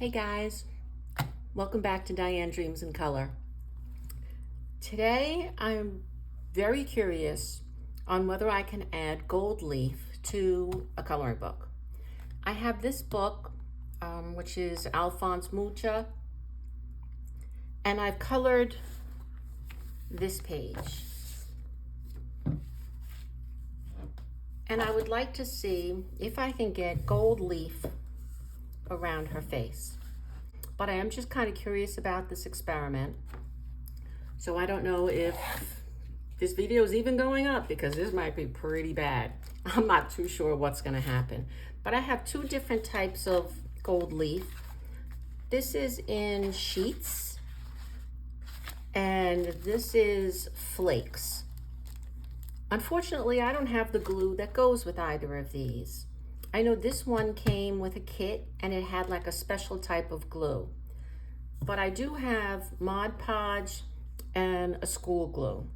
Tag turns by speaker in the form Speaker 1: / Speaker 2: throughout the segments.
Speaker 1: Hey guys, welcome back to Diane Dreams in Color. Today I'm very curious on whether I can add gold leaf to a coloring book. I have this book, which is Alphonse Mucha, and I've colored this page. And I would like to see if I can get gold leaf around her face. But I am just kind of curious about this experiment. So I don't know if this video is even going up because this might be pretty bad. I'm not too sure what's going to happen. But I have two different types of gold leaf. This is in sheets and this is flakes. Unfortunately, I don't have the glue that goes with either of these. I know this one came with a kit and it had like a special type of glue. But I do have Mod Podge and a school glue.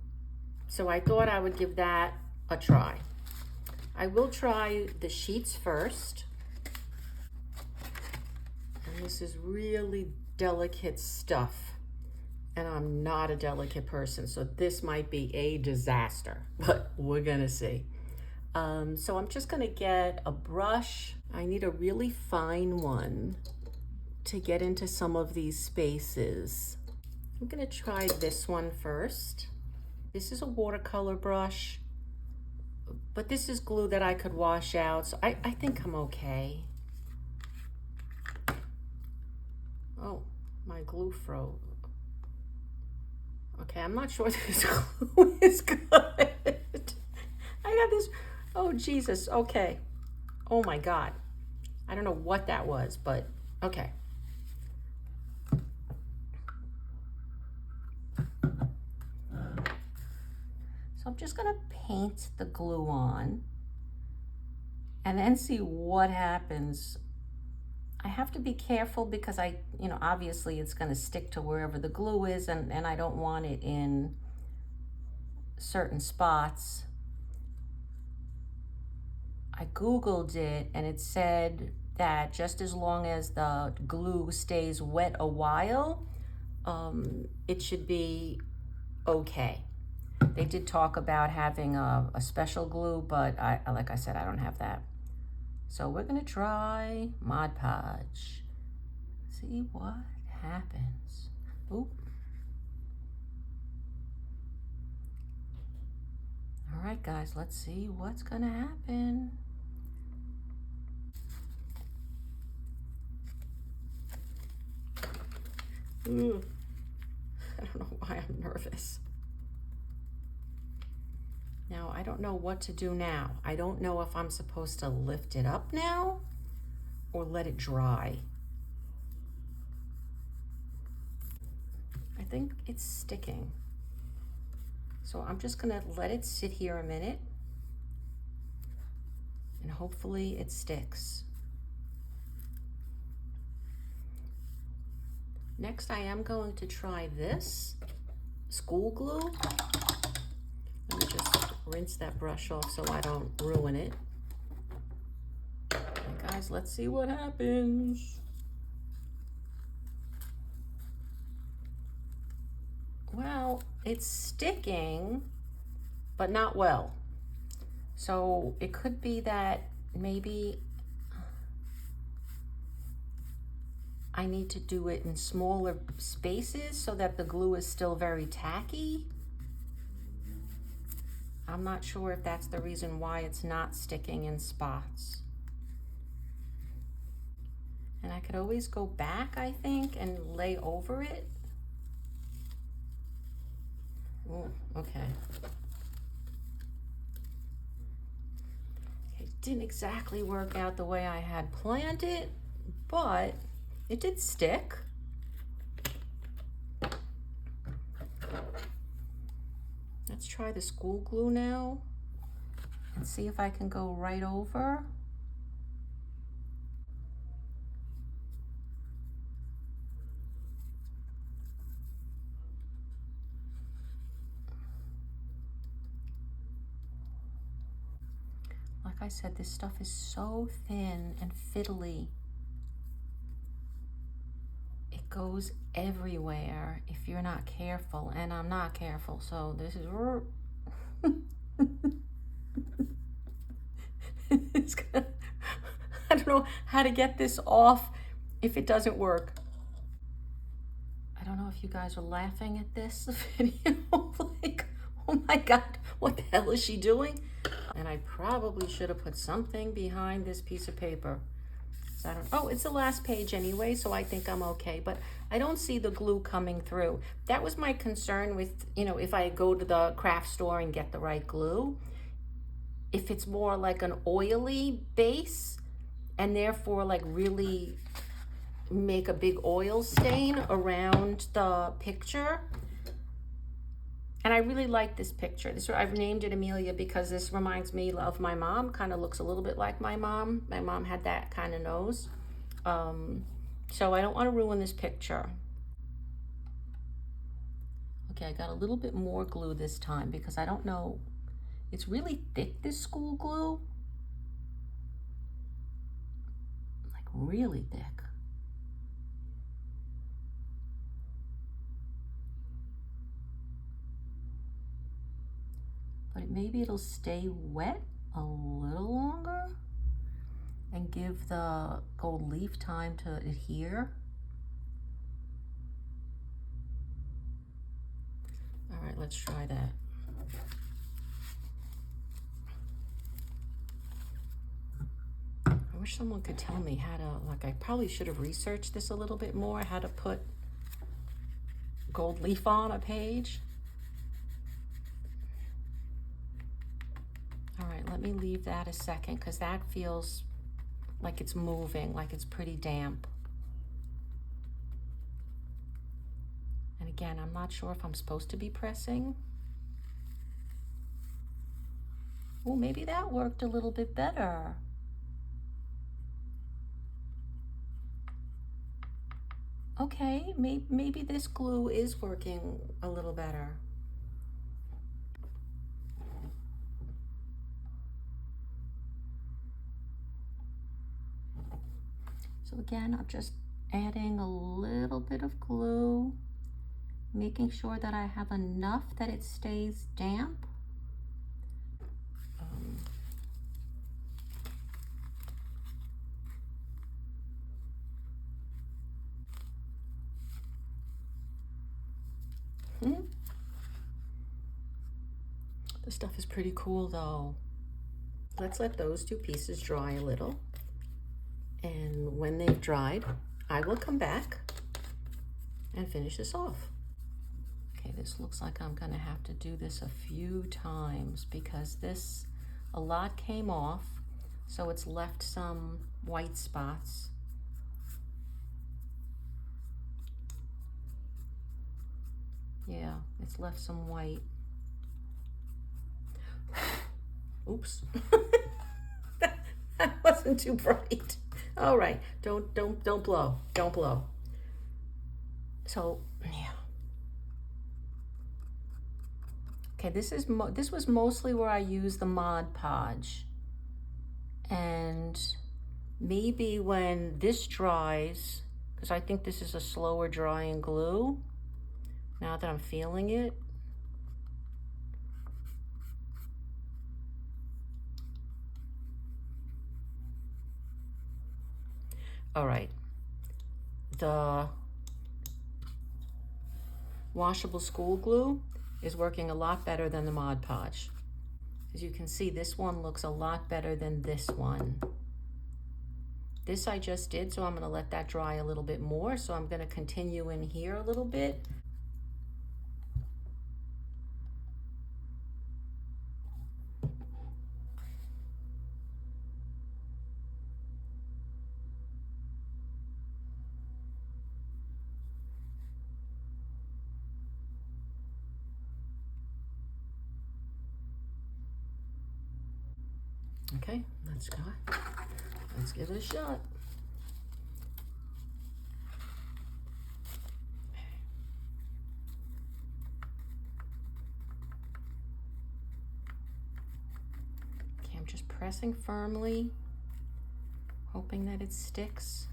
Speaker 1: So I thought I would give that a try. I will try the sheets first. And this is really delicate stuff. And I'm not a delicate person, so this might be a disaster, but we're gonna see. So I'm just gonna get a brush. I need a really fine one to get into some of these spaces. I'm gonna try this one first. This is a watercolor brush, but this is glue that I could wash out, so I think I'm okay. Oh, my glue froze. Okay, I'm not sure this glue is good. I got this, oh Jesus, okay. Oh my God. I don't know what that was, but okay. So I'm just gonna paint the glue on and then see what happens. I have to be careful because obviously it's gonna stick to wherever the glue is and I don't want it in certain spots. I Googled it and it said that just as long as the glue stays wet a while, it should be okay. They did talk about having a special glue, but like I said, I don't have that. So we're gonna try Mod Podge. See what happens. Oop. All right, guys, let's see what's gonna happen. Ooh. I don't know why I'm nervous. Now, I don't know what to do now. I don't know if I'm supposed to lift it up now or let it dry. I think it's sticking. So I'm just gonna let it sit here a minute and hopefully it sticks. Next, I am going to try this school glue. Let me just rinse that brush off so I don't ruin it. Okay, guys, let's see what happens. Well, it's sticking, but not well. So it could be that maybe I need to do it in smaller spaces so that the glue is still very tacky. I'm not sure if that's the reason why it's not sticking in spots. And I could always go back, I think, and lay over it. Oh, okay. It didn't exactly work out the way I had planned it, but it did stick. Let's try the school glue now and see if I can go right over. Like I said, this stuff is so thin and fiddly. goes everywhere if you're not careful, and I'm not careful, so this is it's gonna, I don't know how to get this off if it doesn't work. I don't know if you guys are laughing at this video. Like, oh my God, what the hell is she doing? And I probably should have put something behind this piece of paper. So I don't, oh, it's the last page anyway, so I think I'm okay, but I don't see the glue coming through. That was my concern with, you know, if I go to the craft store and get the right glue. If it's more like an oily base and therefore like really make a big oil stain around the picture. And I really like this picture. I've named it Amelia because this reminds me of my mom. Kind of looks a little bit like my mom. My mom had that kind of nose. So I don't want to ruin this picture. Okay, I got a little bit more glue this time because I don't know. It's really thick, this school glue. Like really thick. But maybe it'll stay wet a little longer and give the gold leaf time to adhere. All right, let's try that. I wish someone could tell me how to, like, I probably should have researched this a little bit more, how to put gold leaf on a page. All right, let me leave that a second because that feels like it's moving, like it's pretty damp. And again, I'm not sure if I'm supposed to be pressing. Oh, maybe that worked a little bit better. Okay, maybe this glue is working a little better. So again, I'm just adding a little bit of glue, making sure that I have enough that it stays damp. The stuff is pretty cool though. Let's let those two pieces dry a little. And when they've dried, I will come back and finish this off. Okay, this looks like I'm gonna have to do this a few times because a lot came off, so it's left some white spots. Yeah, it's left some white. Oops. That wasn't too bright. All right, don't blow. Don't blow. So, yeah. Okay, this was mostly where I used the Mod Podge. And maybe when this dries, because I think this is a slower drying glue, now that I'm feeling it. All right, the washable school glue is working a lot better than the Mod Podge. As you can see, this one looks a lot better than this one. This I just did, so I'm gonna let that dry a little bit more. So I'm gonna continue in here a little bit. Okay, let's give it a shot. Okay, I'm just pressing firmly, hoping that it sticks.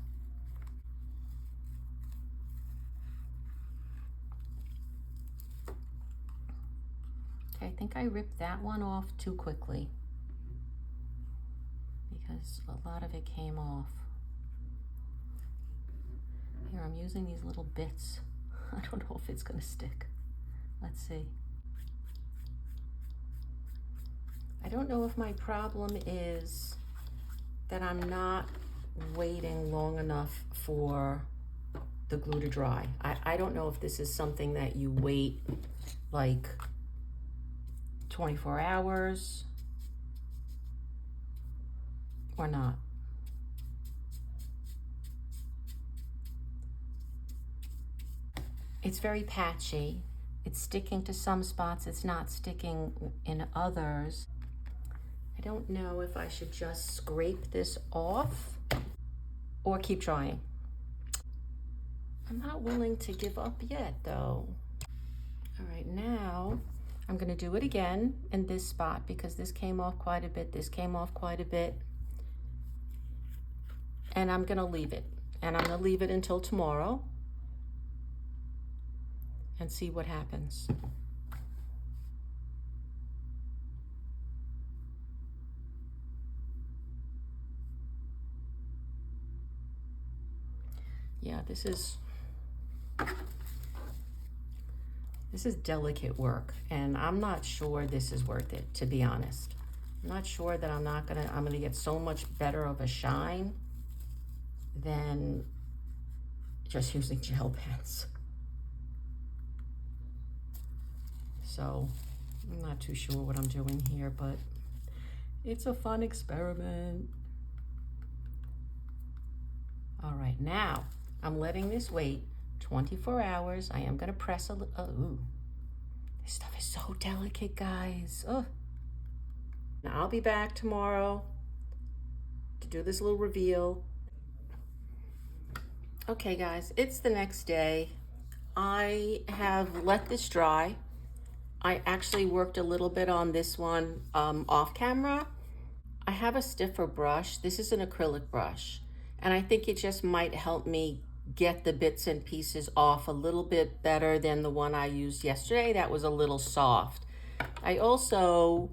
Speaker 1: Okay, I think I ripped that one off too quickly because a lot of it came off. Here, I'm using these little bits. I don't know if it's gonna stick. Let's see. I don't know if my problem is that I'm not waiting long enough for the glue to dry. I don't know if this is something that you wait like 24 hours or not. It's very patchy. It's sticking to some spots, it's not sticking in others. I don't know if I should just scrape this off or keep trying. I'm not willing to give up yet though. All right, now I'm gonna do it again in this spot because this came off quite a bit, this came off quite a bit. And I'm gonna leave it. And I'm gonna leave it until tomorrow and see what happens. Yeah, this is delicate work, and I'm not sure this is worth it, to be honest. I'm not sure that I'm gonna get so much better of a shine than just using gel pens. So I'm not too sure what I'm doing here, but it's a fun experiment. All right, now I'm letting this wait 24 hours. I am gonna press a little, ooh. This stuff is so delicate, guys. Ugh. Now I'll be back tomorrow to do this little reveal. Okay guys, it's the next day. I have let this dry. I actually worked a little bit on this one off camera. I have a stiffer brush. This is an acrylic brush, and I think it just might help me get the bits and pieces off a little bit better than the one I used yesterday. That was a little soft. I also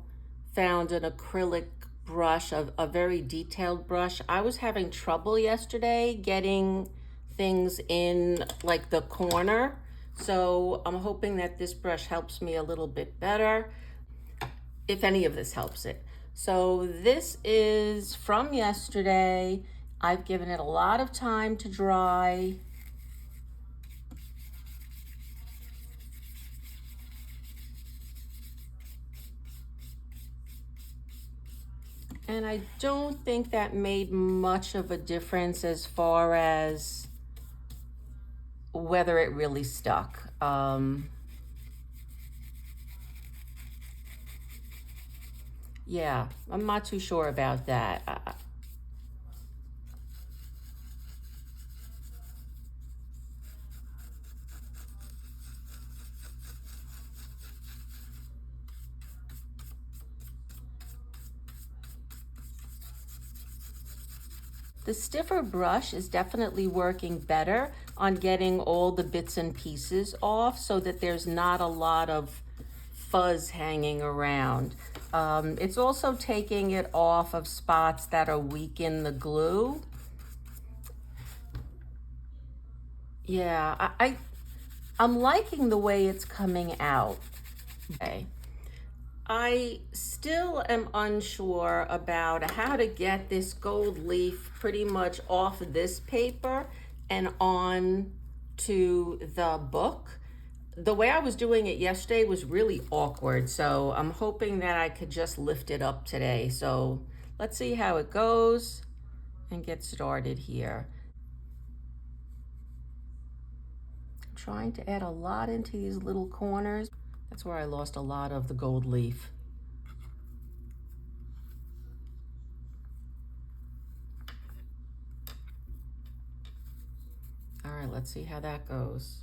Speaker 1: found an acrylic brush, a very detailed brush. I was having trouble yesterday getting things in like the corner. So I'm hoping that this brush helps me a little bit better, if any of this helps it. So this is from yesterday. I've given it a lot of time to dry. And I don't think that made much of a difference as far as whether it really stuck. Yeah, I'm not too sure about that. The stiffer brush is definitely working better on getting all the bits and pieces off so that there's not a lot of fuzz hanging around. It's also taking it off of spots that are weak in the glue. Yeah, I'm liking the way it's coming out. Okay. I still am unsure about how to get this gold leaf pretty much off of this paper and on to the book. The way I was doing it yesterday was really awkward, so I'm hoping that I could just lift it up today. So let's see how it goes and get started here. I'm trying to add a lot into these little corners. That's where I lost a lot of the gold leaf. All right, let's see how that goes.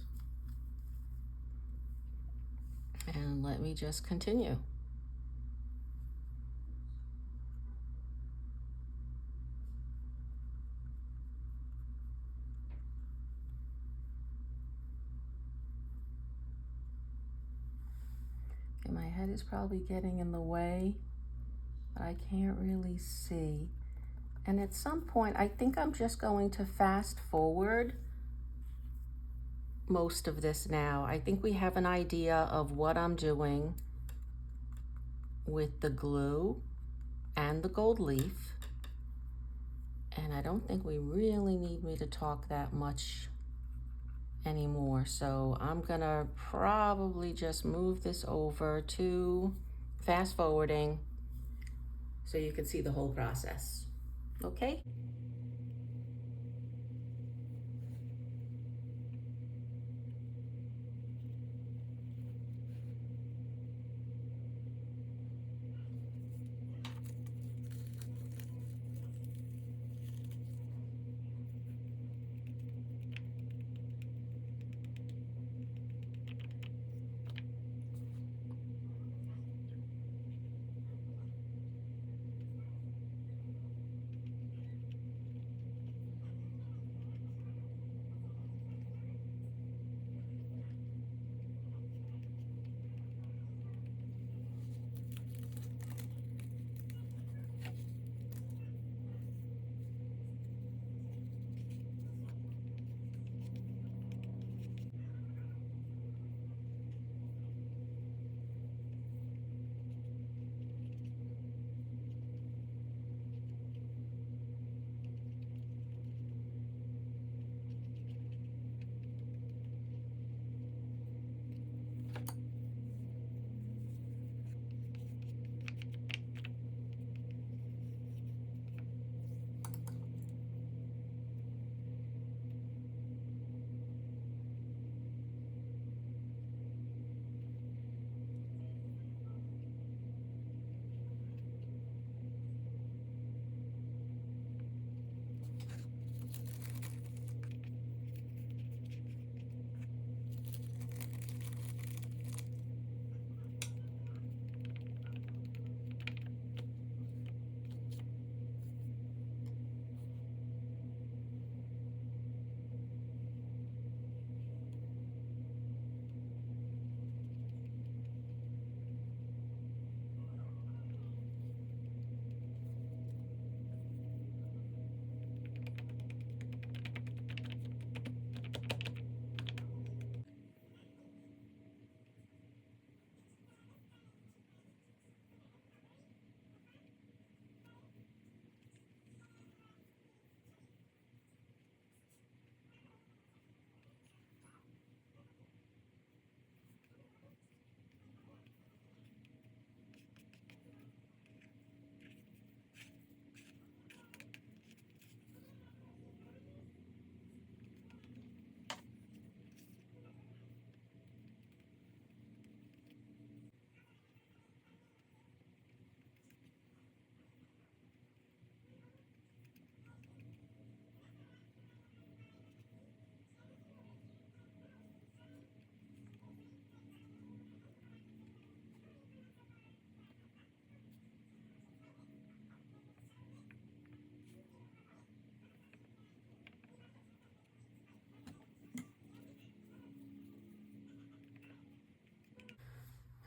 Speaker 1: And let me just continue. Okay, my head is probably getting in the way, but I can't really see. And at some point, I think I'm just going to fast forward most of this now. I think we have an idea of what I'm doing with the glue and the gold leaf. And I don't think we really need me to talk that much anymore. So I'm gonna probably just move this over to fast forwarding so you can see the whole process. Okay?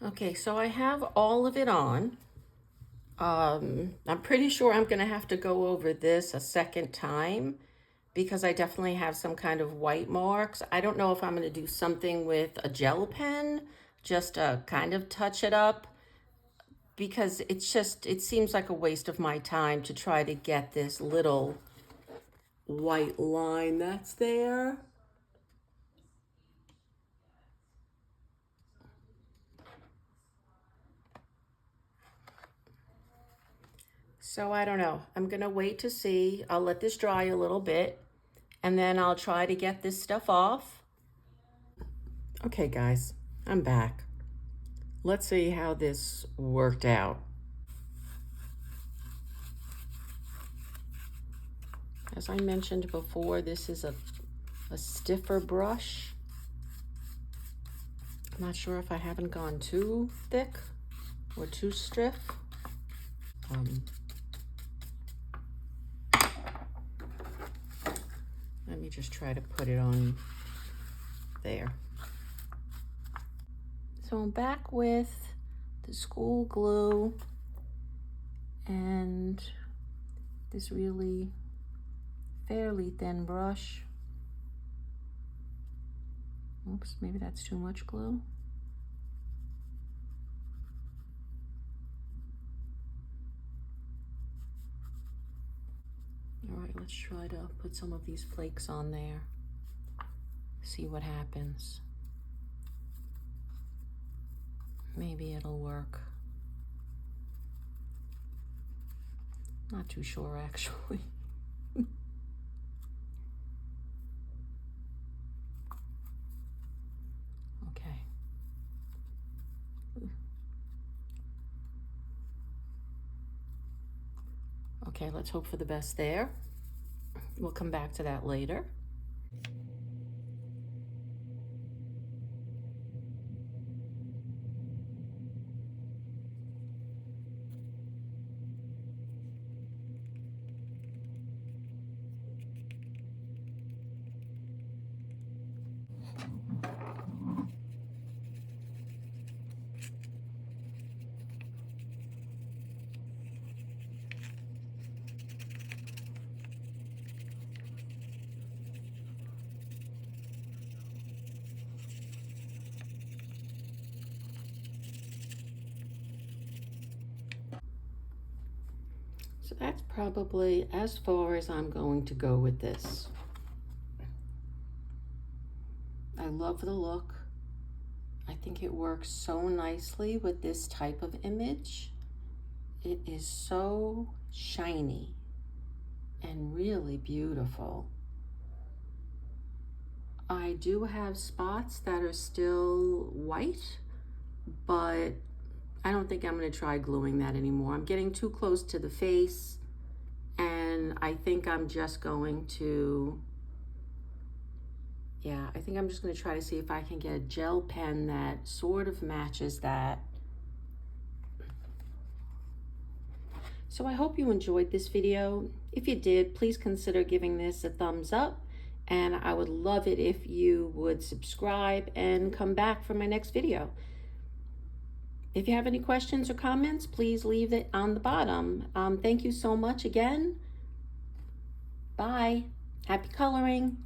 Speaker 1: Okay, so I have all of it on. I'm pretty sure I'm gonna have to go over this a second time because I definitely have some kind of white marks. I don't know if I'm gonna do something with a gel pen just to kind of touch it up because it seems like a waste of my time to try to get this little white line that's there. So I don't know. I'm gonna wait to see. I'll let this dry a little bit and then I'll try to get this stuff off. Okay, guys, I'm back. Let's see how this worked out. As I mentioned before, this is a stiffer brush. I'm not sure if I haven't gone too thick or too stiff. Let me just try to put it on there. So I'm back with the school glue and this really fairly thin brush. Oops, maybe that's too much glue. All right, let's try to put some of these flakes on there. See what happens. Maybe it'll work. Not too sure, actually. Okay. Okay, let's hope for the best there. We'll come back to that later. So that's probably as far as I'm going to go with this. I love the look. I think it works so nicely with this type of image. It is so shiny and really beautiful. I do have spots that are still white, but I don't think I'm going to try gluing that anymore. I'm getting too close to the face, and I think I'm just going to, I think I'm just going to try to see if I can get a gel pen that sort of matches that. So I hope you enjoyed this video. If you did, please consider giving this a thumbs up, and I would love it if you would subscribe and come back for my next video. If you have any questions or comments, please leave it on the bottom. Thank you so much again. Bye. Happy coloring.